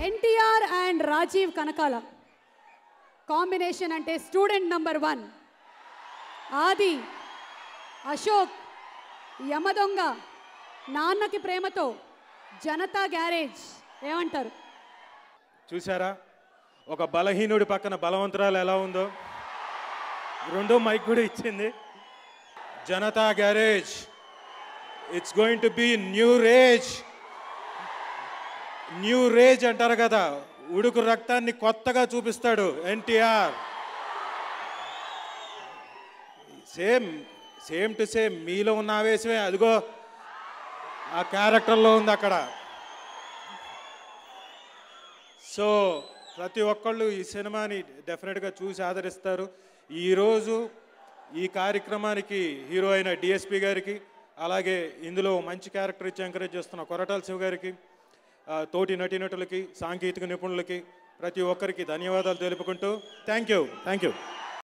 NTR and Rajiv Kanakala combination అంటే student number 1, ఆది, అశోక్, యమదొంగ, నాన్నకి ప్రేమతో, జనతా గ్యారేజ్. ఏమంటారు? చూసారా ఒక బలహీనుడి పక్కన బలవంతురాలు ఎలా ఉందో? రెండో మైక్ కూడా ఇచ్చింది. Janatha Garage, it's going to be new rage. New rage అంటారు కదా, ఉడుకు రక్తాన్ని కొత్తగా చూపిస్తాడు ఎన్టీఆర్. సేమ్ టు సేమ్ మీలో ఉన్న ఆవేశమే అదిగో ఆ క్యారెక్టర్లో ఉంది అక్కడ. సో ప్రతి ఒక్కళ్ళు ఈ సినిమాని డెఫినెట్గా చూసి ఆదరిస్తారు. ఈరోజు ఈ కార్యక్రమానికి హీరో అయిన డిఎస్పి గారికి, అలాగే ఇందులో మంచి క్యారెక్టర్ ఇచ్చి ఎంకరేజ్ చేస్తున్న కొరటాల శివ గారికి, తోటి నటీనటులకి, సాంకేతిక నిపుణులకి, ప్రతి ఒక్కరికి ధన్యవాదాలు తెలుపుకుంటూ థ్యాంక్ యూ.